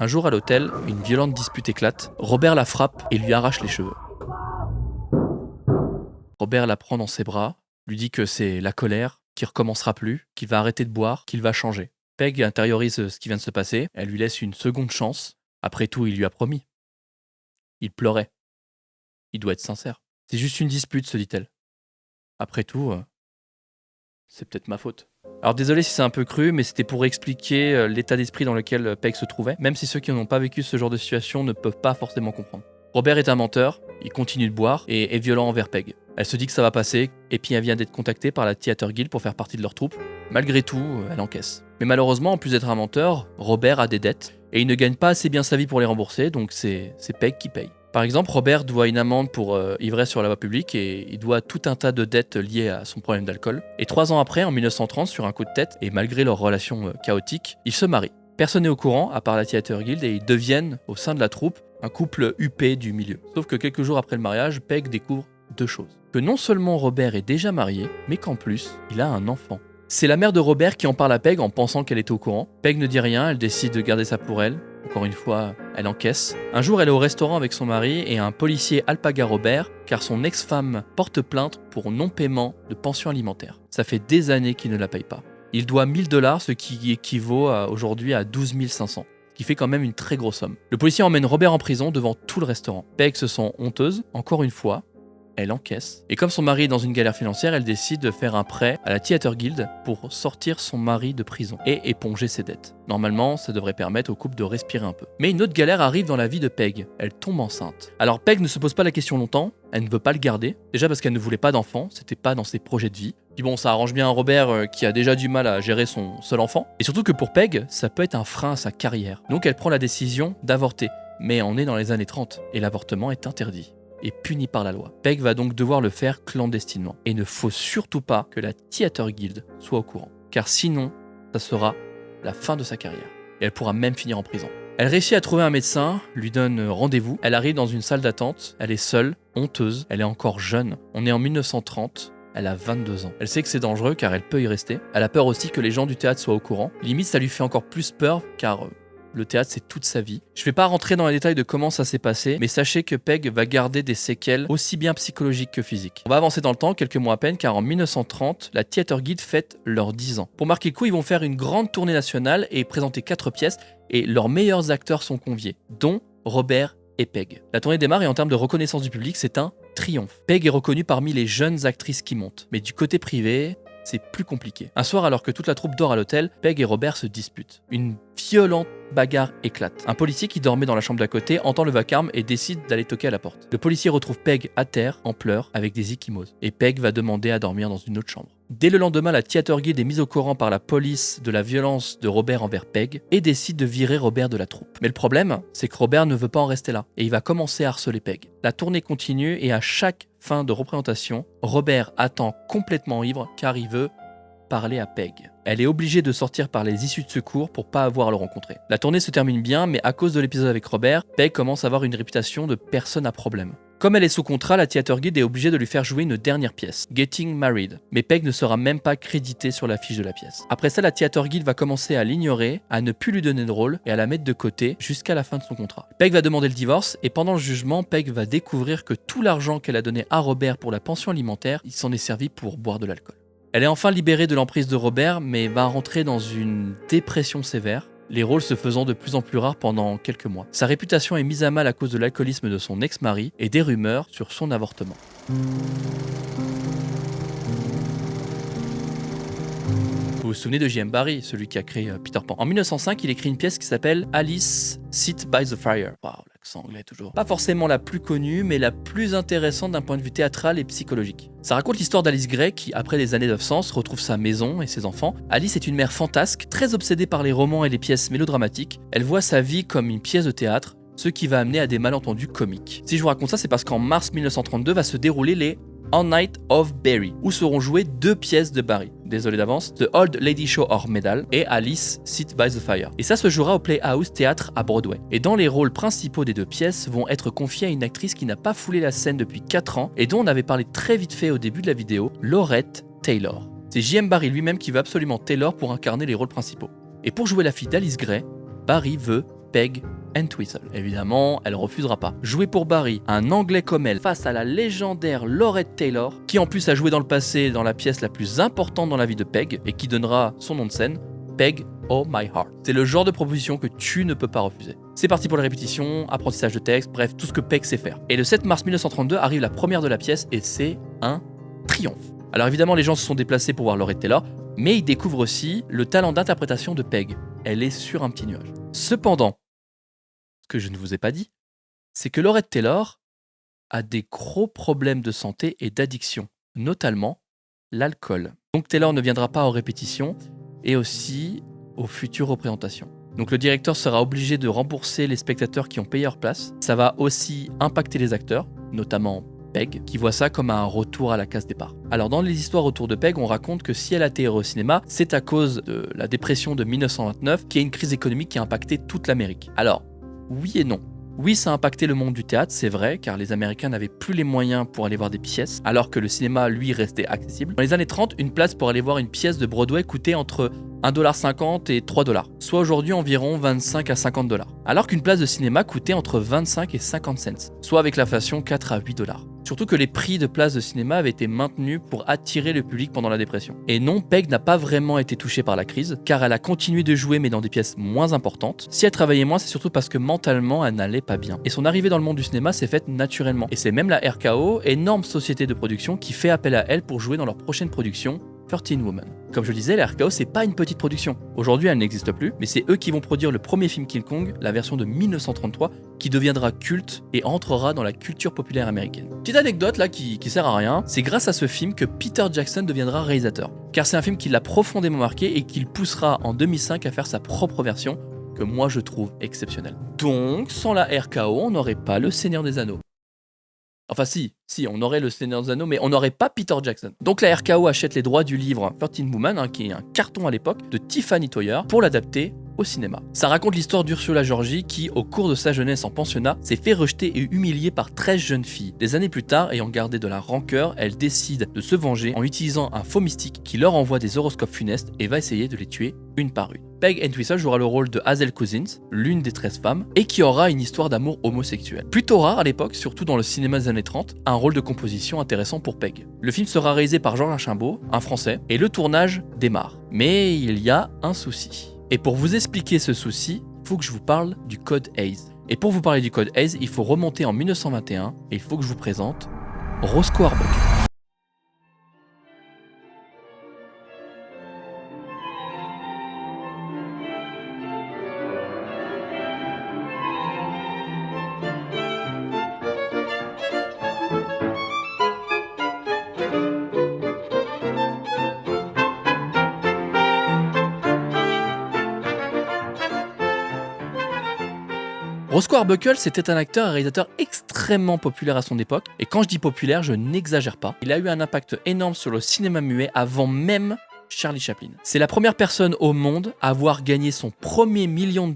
Un jour à l'hôtel, une violente dispute éclate. Robert la frappe et lui arrache les cheveux. Robert la prend dans ses bras, lui dit que c'est la colère, qu'il recommencera plus, qu'il va arrêter de boire, qu'il va changer. Peg intériorise ce qui vient de se passer, elle lui laisse une seconde chance. Après tout, il lui a promis. Il pleurait. Il doit être sincère. C'est juste une dispute, se dit-elle. Après tout, c'est peut-être ma faute. Alors désolé si c'est un peu cru, mais c'était pour expliquer l'état d'esprit dans lequel Peg se trouvait, même si ceux qui n'ont pas vécu ce genre de situation ne peuvent pas forcément comprendre. Robert est un menteur, il continue de boire et est violent envers Peg. Elle se dit que ça va passer, et puis elle vient d'être contactée par la Theatre Guild pour faire partie de leur troupe. Malgré tout, elle encaisse. Mais malheureusement, en plus d'être un menteur, Robert a des dettes, et il ne gagne pas assez bien sa vie pour les rembourser, donc c'est Peg qui paye. Par exemple, Robert doit une amende pour ivresse sur la voie publique et il doit tout un tas de dettes liées à son problème d'alcool. Et 3 ans après, en 1930, sur un coup de tête, et malgré leur relation chaotique, ils se marient. Personne n'est au courant, à part la Theatre Guild, et ils deviennent, au sein de la troupe, un couple huppé du milieu. Sauf que quelques jours après le mariage, Peg découvre 2 choses. Que non seulement Robert est déjà marié, mais qu'en plus, il a un enfant. C'est la mère de Robert qui en parle à Peg en pensant qu'elle était au courant. Peg ne dit rien, elle décide de garder ça pour elle. Encore une fois, elle encaisse. Un jour, elle est au restaurant avec son mari et un policier alpaga Robert car son ex-femme porte plainte pour non-paiement de pension alimentaire. Ça fait des années qu'il ne la paye pas. Il doit $1000, ce qui équivaut aujourd'hui à 12 500. Ce qui fait quand même une très grosse somme. Le policier emmène Robert en prison devant tout le restaurant. Peg se sent honteuse, encore une fois. Elle encaisse. Et comme son mari est dans une galère financière, elle décide de faire un prêt à la Theatre Guild pour sortir son mari de prison et éponger ses dettes. Normalement, ça devrait permettre au couple de respirer un peu. Mais une autre galère arrive dans la vie de Peg. Elle tombe enceinte. Alors Peg ne se pose pas la question longtemps, elle ne veut pas le garder. Déjà parce qu'elle ne voulait pas d'enfant, c'était pas dans ses projets de vie. Puis bon, ça arrange bien Robert qui a déjà du mal à gérer son seul enfant. Et surtout que pour Peg, ça peut être un frein à sa carrière. Donc elle prend la décision d'avorter. Mais on est dans les années 30 et l'avortement est interdit et puni par la loi. Peg va donc devoir le faire clandestinement. Et il ne faut surtout pas que la Theater Guild soit au courant, car sinon, ça sera la fin de sa carrière. Et elle pourra même finir en prison. Elle réussit à trouver un médecin, lui donne rendez-vous, elle arrive dans une salle d'attente, elle est seule, honteuse, elle est encore jeune. On est en 1930, elle a 22 ans. Elle sait que c'est dangereux car elle peut y rester. Elle a peur aussi que les gens du théâtre soient au courant. Limite, ça lui fait encore plus peur car le théâtre, c'est toute sa vie. Je ne vais pas rentrer dans les détails de comment ça s'est passé, mais sachez que Peg va garder des séquelles aussi bien psychologiques que physiques. On va avancer dans le temps, quelques mois à peine, car en 1930, la Theater Guild fête leurs 10 ans. Pour marquer le coup, ils vont faire une grande tournée nationale et présenter 4 pièces, et leurs meilleurs acteurs sont conviés, dont Robert et Peg. La tournée démarre et en termes de reconnaissance du public, c'est un triomphe. Peg est reconnue parmi les jeunes actrices qui montent, mais du côté privé, c'est plus compliqué. Un soir, alors que toute la troupe dort à l'hôtel, Peg et Robert se disputent. Une violente bagarre éclate. Un policier qui dormait dans la chambre d'à côté entend le vacarme et décide d'aller toquer à la porte. Le policier retrouve Peg à terre, en pleurs, avec des ecchymoses. Et Peg va demander à dormir dans une autre chambre. Dès le lendemain, la Theater Guild est mise au courant par la police de la violence de Robert envers Peg et décide de virer Robert de la troupe. Mais le problème, c'est que Robert ne veut pas en rester là et il va commencer à harceler Peg. La tournée continue et à chaque fin de représentation, Robert attend complètement ivre car il veut parler à Peg. Elle est obligée de sortir par les issues de secours pour pas avoir à le rencontrer. La tournée se termine bien, mais à cause de l'épisode avec Robert, Peg commence à avoir une réputation de personne à problème. Comme elle est sous contrat, la Theater Guild est obligée de lui faire jouer une dernière pièce, Getting Married, mais Peg ne sera même pas créditée sur la fiche de la pièce. Après ça, la Theater Guild va commencer à l'ignorer, à ne plus lui donner de rôle et à la mettre de côté jusqu'à la fin de son contrat. Peg va demander le divorce et pendant le jugement, Peg va découvrir que tout l'argent qu'elle a donné à Robert pour la pension alimentaire, il s'en est servi pour boire de l'alcool. Elle est enfin libérée de l'emprise de Robert, mais va rentrer dans une dépression sévère, les rôles se faisant de plus en plus rares pendant quelques mois. Sa réputation est mise à mal à cause de l'alcoolisme de son ex-mari et des rumeurs sur son avortement. Vous vous souvenez de J.M. Barrie, celui qui a créé Peter Pan. En 1905, il écrit une pièce qui s'appelle Alice Sit by the Fire. Waouh, l'accent anglais toujours. Pas forcément la plus connue, mais la plus intéressante d'un point de vue théâtral et psychologique. Ça raconte l'histoire d'Alice Gray qui, après des années d'absence, retrouve sa maison et ses enfants. Alice est une mère fantasque, très obsédée par les romans et les pièces mélodramatiques. Elle voit sa vie comme une pièce de théâtre, ce qui va amener à des malentendus comiques. Si je vous raconte ça, c'est parce qu'en mars 1932 va se dérouler les All Night of Barrie, où seront jouées 2 pièces de Barrie. Désolé d'avance, The Old Lady Show or Medal et Alice Sit by the Fire. Et ça se jouera au Playhouse Theatre à Broadway. Et dans les rôles principaux des 2 pièces vont être confiés à une actrice qui n'a pas foulé la scène depuis 4 ans et dont on avait parlé très vite fait au début de la vidéo, Laurette Taylor. C'est J.M. Barrie lui-même qui veut absolument Taylor pour incarner les rôles principaux. Et pour jouer la fille d'Alice Gray, Barrie veut Peg Entwistle. Évidemment, elle refusera pas. Jouer pour Barrie, un Anglais comme elle, face à la légendaire Laurette Taylor, qui en plus a joué dans le passé dans la pièce la plus importante dans la vie de Peg, et qui donnera son nom de scène, Peg Oh My Heart. C'est le genre de proposition que tu ne peux pas refuser. C'est parti pour la répétition, apprentissage de texte, bref, tout ce que Peg sait faire. Et le 7 mars 1932 arrive la première de la pièce, et c'est un triomphe. Alors évidemment, les gens se sont déplacés pour voir Laurette Taylor, mais ils découvrent aussi le talent d'interprétation de Peg. Elle est sur un petit nuage. Cependant, que je ne vous ai pas dit, c'est que Laurette Taylor a des gros problèmes de santé et d'addiction, notamment l'alcool. Donc Taylor ne viendra pas aux répétitions et aussi aux futures représentations. Donc le directeur sera obligé de rembourser les spectateurs qui ont payé leur place. Ça va aussi impacter les acteurs, notamment Peg, qui voit ça comme un retour à la case départ. Alors dans les histoires autour de Peg, on raconte que si elle a atterri au cinéma, c'est à cause de la dépression de 1929, qui est une crise économique qui a impacté toute l'Amérique. Alors, oui et non. Oui, ça a impacté le monde du théâtre, c'est vrai, car les Américains n'avaient plus les moyens pour aller voir des pièces, alors que le cinéma, lui, restait accessible. Dans les années 30, une place pour aller voir une pièce de Broadway coûtait entre 1,50$ et 3$, soit aujourd'hui environ 25 à 50$. Alors qu'une place de cinéma coûtait entre 25 et 50 cents, soit avec l'inflation 4 à 8$. Surtout que les prix de places de cinéma avaient été maintenus pour attirer le public pendant la dépression. Et non, Peg n'a pas vraiment été touchée par la crise, car elle a continué de jouer mais dans des pièces moins importantes. Si elle travaillait moins, c'est surtout parce que mentalement, elle n'allait pas bien. Et son arrivée dans le monde du cinéma s'est faite naturellement. Et c'est même la RKO, énorme société de production, qui fait appel à elle pour jouer dans leur prochaine production, 13 Women. Comme je le disais, la RKO, c'est pas une petite production. Aujourd'hui, elle n'existe plus, mais c'est eux qui vont produire le premier film King Kong, la version de 1933, qui deviendra culte et entrera dans la culture populaire américaine. Petite anecdote là qui sert à rien, c'est grâce à ce film que Peter Jackson deviendra réalisateur. Car c'est un film qui l'a profondément marqué et qui le poussera en 2005 à faire sa propre version, que moi je trouve exceptionnel. Donc, sans la RKO, on n'aurait pas le Seigneur des Anneaux. Enfin si, on aurait le Seigneur des Anneaux, mais on n'aurait pas Peter Jackson. Donc la RKO achète les droits du livre 13 Woman, qui est un carton à l'époque, de Tiffany Toyer, pour l'adapter au cinéma. Ça raconte l'histoire d'Ursula Georgi qui, au cours de sa jeunesse en pensionnat, s'est fait rejeter et humilier par 13 jeunes filles. Des années plus tard, ayant gardé de la rancœur, elle décide de se venger en utilisant un faux mystique qui leur envoie des horoscopes funestes et va essayer de les tuer une par une. Peg Entwistle jouera le rôle de Hazel Cousins, l'une des 13 femmes, et qui aura une histoire d'amour homosexuel. Plutôt rare à l'époque, surtout dans le cinéma des années 30, un rôle de composition intéressant pour Peg. Le film sera réalisé par Georges Archambault, un Français, et le tournage démarre. Mais il y a un souci. Et pour vous expliquer ce souci, il faut que je vous parle du code Hays. Et pour vous parler du code Hays, il faut remonter en 1921 et il faut que je vous présente Roscoe Arbuckle. Roscoe Arbuckle, c'était un acteur et réalisateur extrêmement populaire à son époque, et quand je dis populaire, je n'exagère pas. Il a eu un impact énorme sur le cinéma muet avant même Charlie Chaplin. C'est la première personne au monde à avoir gagné son premier $1 million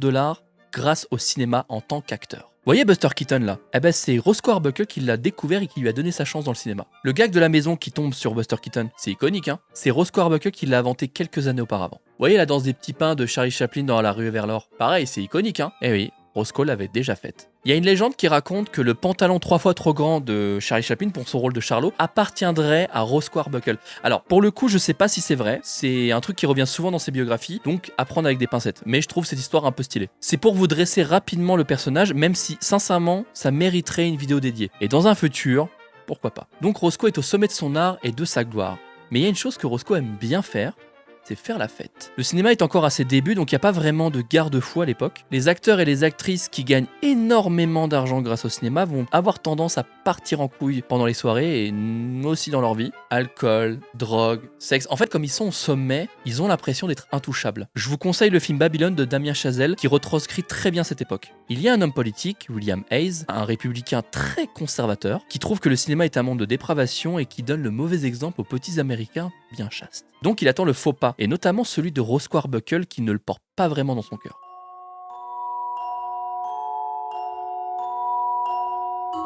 grâce au cinéma en tant qu'acteur. Vous voyez Buster Keaton là ? C'est Roscoe Arbuckle qui l'a découvert et qui lui a donné sa chance dans le cinéma. Le gag de la maison qui tombe sur Buster Keaton, c'est iconique hein ? C'est Roscoe Arbuckle qui l'a inventé quelques années auparavant. Vous voyez la danse des petits pains de Charlie Chaplin dans La Ruée vers l'or ? Pareil, c'est iconique hein ? Eh oui, Roscoe l'avait déjà faite. Il y a une légende qui raconte que le pantalon 3 fois trop grand de Charlie Chaplin pour son rôle de Charlot appartiendrait à Roscoe Arbuckle. Alors pour le coup je sais pas si c'est vrai, c'est un truc qui revient souvent dans ses biographies, donc à prendre avec des pincettes, mais je trouve cette histoire un peu stylée. C'est pour vous dresser rapidement le personnage, même si sincèrement ça mériterait une vidéo dédiée. Et dans un futur, pourquoi pas. Donc Roscoe est au sommet de son art et de sa gloire. Mais il y a une chose que Roscoe aime bien faire, c'est faire la fête. Le cinéma est encore à ses débuts, donc il n'y a pas vraiment de garde-fou à l'époque. Les acteurs et les actrices qui gagnent énormément d'argent grâce au cinéma vont avoir tendance à partir en couille pendant les soirées et aussi dans leur vie. Alcool, drogue, sexe. En fait, comme ils sont au sommet, ils ont l'impression d'être intouchables. Je vous conseille le film Babylone de Damien Chazelle qui retranscrit très bien cette époque. Il y a un homme politique, William Hays, un républicain très conservateur, qui trouve que le cinéma est un monde de dépravation et qui donne le mauvais exemple aux petits Américains bien chastes. Donc il attend le faux pas, et notamment celui de Roscoe Arbuckle qui ne le porte pas vraiment dans son cœur.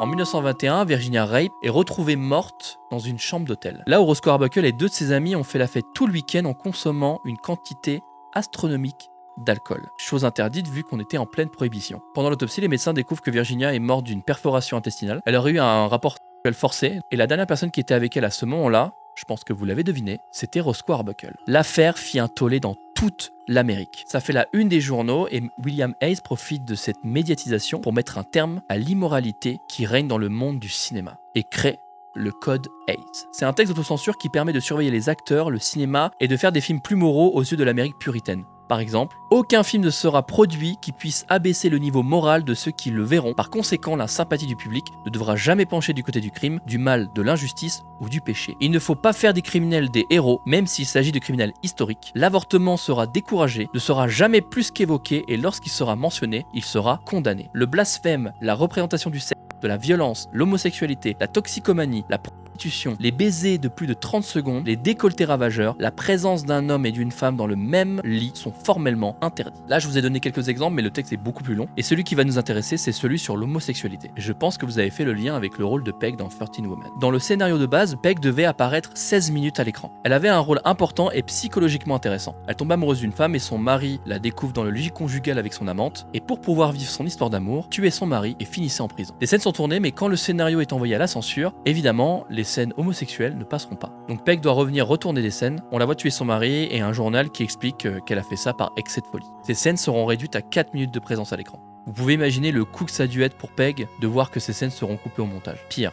En 1921, Virginia Rape est retrouvée morte dans une chambre d'hôtel. Là où Roscoe Arbuckle et 2 de ses amis ont fait la fête tout le week-end en consommant une quantité astronomique d'alcool. Chose interdite vu qu'on était en pleine prohibition. Pendant l'autopsie, les médecins découvrent que Virginia est morte d'une perforation intestinale. Elle aurait eu un rapport sexuel forcé, et la dernière personne qui était avec elle à ce moment-là, je pense que vous l'avez deviné, c'était Roscoe Arbuckle. L'affaire fit un tollé dans toute l'Amérique. Ça fait la une des journaux et William Hays profite de cette médiatisation pour mettre un terme à l'immoralité qui règne dans le monde du cinéma et crée le code Hays. C'est un texte d'autocensure qui permet de surveiller les acteurs, le cinéma et de faire des films plus moraux aux yeux de l'Amérique puritaine. Par exemple, aucun film ne sera produit qui puisse abaisser le niveau moral de ceux qui le verront. Par conséquent, la sympathie du public ne devra jamais pencher du côté du crime, du mal, de l'injustice ou du péché. Il ne faut pas faire des criminels des héros, même s'il s'agit de criminels historiques. L'avortement sera découragé, ne sera jamais plus qu'évoqué et lorsqu'il sera mentionné, il sera condamné. Le blasphème, la représentation du sexe, de la violence, l'homosexualité, la toxicomanie, la prostitution, les baisers de plus de 30 secondes, les décolletés ravageurs, la présence d'un homme et d'une femme dans le même lit sont formellement interdits. Là, je vous ai donné quelques exemples, mais le texte est beaucoup plus long. Et celui qui va nous intéresser, c'est celui sur l'homosexualité. Je pense que vous avez fait le lien avec le rôle de Peg dans 13 Women. Dans le scénario de base, Peg devait apparaître 16 minutes à l'écran. Elle avait un rôle important et psychologiquement intéressant. Elle tombe amoureuse d'une femme et son mari la découvre dans le lit conjugal avec son amante. Et pour pouvoir vivre son histoire d'amour, tuer son mari et finissait en prison. Les scènes sont tournées, mais quand le scénario est envoyé à la censure, évidemment, les scènes homosexuelles ne passeront pas. Donc Peg doit revenir retourner des scènes. On la voit tuer son mari et un journal qui explique qu'elle a fait ça par excès de folie. Ces scènes seront réduites à 4 minutes de présence à l'écran. Vous pouvez imaginer le coup que ça a dû être pour Peg de voir que ces scènes seront coupées au montage. Pire,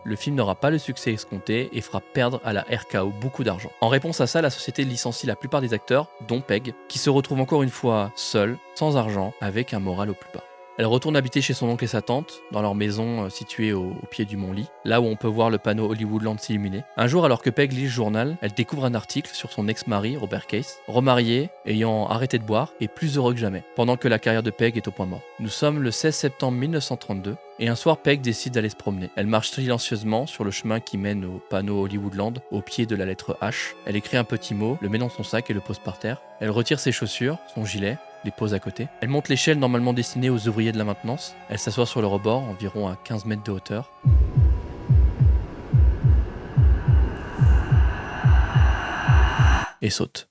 le film n'aura pas le succès escompté et fera perdre à la RKO beaucoup d'argent. En réponse à ça, la société licencie la plupart des acteurs, dont Peg, qui se retrouve encore une fois seul, sans argent, avec un moral au plus bas. Elle retourne habiter chez son oncle et sa tante, dans leur maison située au pied du mont Lee, là où on peut voir le panneau Hollywoodland s'illuminer. Un jour, alors que Peg lit le journal, elle découvre un article sur son ex-mari, Robert Case, remarié, ayant arrêté de boire et plus heureux que jamais, pendant que la carrière de Peg est au point mort. Nous sommes le 16 septembre 1932, et un soir, Peg décide d'aller se promener. Elle marche silencieusement sur le chemin qui mène au panneau Hollywoodland, au pied de la lettre H. Elle écrit un petit mot, le met dans son sac et le pose par terre. Elle retire ses chaussures, son gilet, les pose à côté. Elle monte l'échelle normalement destinée aux ouvriers de la maintenance. Elle s'assoit sur le rebord, environ à 15 mètres de hauteur. Et saute.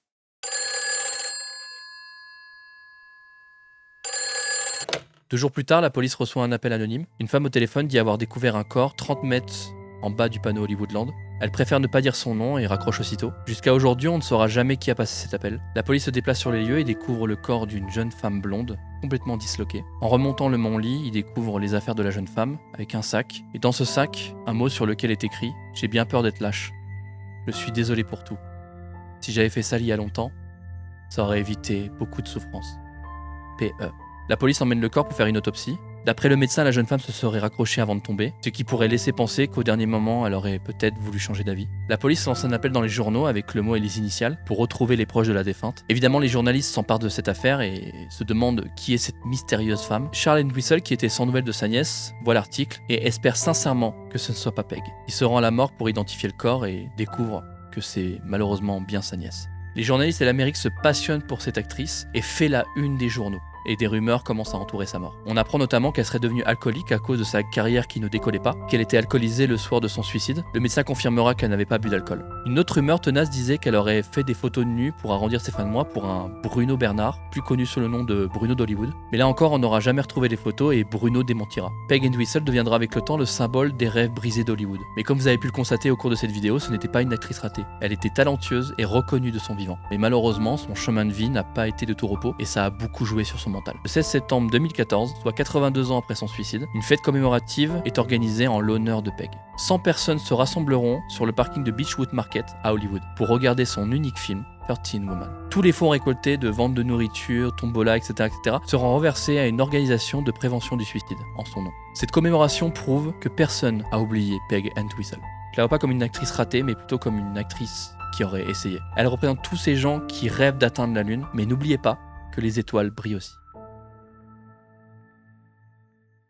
Deux jours plus tard, la police reçoit un appel anonyme. Une femme au téléphone dit avoir découvert un corps 30 mètres en bas du panneau Hollywoodland. Elle préfère ne pas dire son nom et raccroche aussitôt. Jusqu'à aujourd'hui, on ne saura jamais qui a passé cet appel. La police se déplace sur les lieux et découvre le corps d'une jeune femme blonde, complètement disloquée. En remontant le mont Lee, ils découvrent les affaires de la jeune femme, avec un sac. Et dans ce sac, un mot sur lequel est écrit « J'ai bien peur d'être lâche. Je suis désolé pour tout. Si j'avais fait ça il y a longtemps, ça aurait évité beaucoup de souffrance. P.E. » La police emmène le corps pour faire une autopsie. D'après le médecin, la jeune femme se serait raccrochée avant de tomber, ce qui pourrait laisser penser qu'au dernier moment, elle aurait peut-être voulu changer d'avis. La police lance un appel dans les journaux avec le mot et les initiales pour retrouver les proches de la défunte. Évidemment, les journalistes s'emparent de cette affaire et se demandent qui est cette mystérieuse femme. Charles Entwistle, qui était sans nouvelles de sa nièce, voit l'article et espère sincèrement que ce ne soit pas Peg. Il se rend à la morgue pour identifier le corps et découvre que c'est malheureusement bien sa nièce. Les journalistes et l'Amérique se passionnent pour cette actrice et fait la une des journaux. Et des rumeurs commencent à entourer sa mort. On apprend notamment qu'elle serait devenue alcoolique à cause de sa carrière qui ne décollait pas, qu'elle était alcoolisée le soir de son suicide. Le médecin confirmera qu'elle n'avait pas bu d'alcool. Une autre rumeur tenace disait qu'elle aurait fait des photos de nu pour arrondir ses fins de mois pour un Bruno Bernard, plus connu sous le nom de Bruno d'Hollywood. Mais là encore, on n'aura jamais retrouvé les photos et Bruno démentira. Peg Entwistle deviendra avec le temps le symbole des rêves brisés d'Hollywood. Mais comme vous avez pu le constater au cours de cette vidéo, ce n'était pas une actrice ratée. Elle était talentueuse et reconnue de son vivant. Mais malheureusement, son chemin de vie n'a pas été de tout repos et ça a beaucoup joué sur son mental. Le 16 septembre 2014, soit 82 ans après son suicide, une fête commémorative est organisée en l'honneur de Peg. 100 personnes se rassembleront sur le parking de Beechwood Market à Hollywood pour regarder son unique film, 13 Woman. Tous les fonds récoltés de vente de nourriture, tombola, etc., seront reversés à une organisation de prévention du suicide, en son nom. Cette commémoration prouve que personne n'a oublié Peg Entwistle. Je la vois pas comme une actrice ratée, mais plutôt comme une actrice qui aurait essayé. Elle représente tous ces gens qui rêvent d'atteindre la lune, mais n'oubliez pas que les étoiles brillent aussi.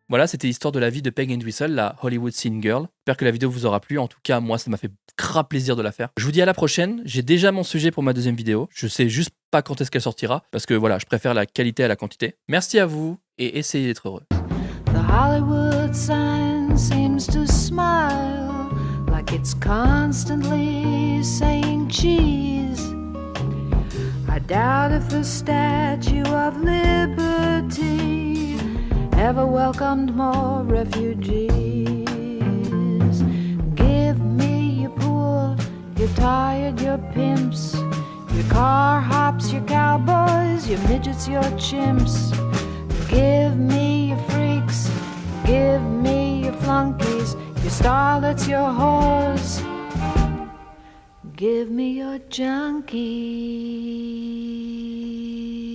Voilà, c'était l'histoire de la vie de Peg Entwistle, la Hollywood Scene Girl. J'espère que la vidéo vous aura plu. En tout cas, moi, ça m'a fait grave plaisir de la faire. Je vous dis à la prochaine. J'ai déjà mon sujet pour ma deuxième vidéo. Je sais juste pas quand est-ce qu'elle sortira, parce que voilà, je préfère la qualité à la quantité. Merci à vous et essayez d'être heureux. The Hollywood sign seems to smile like it's constantly saying cheese. I doubt if the Statue of Liberty ever welcomed more refugees. Give me your poor, your tired, your pimps, your car hops, your cowboys, your midgets, your chimps. Give me your freaks, give me your flunkies, your starlets, your whores. Give me your junkies. Give me your junkies.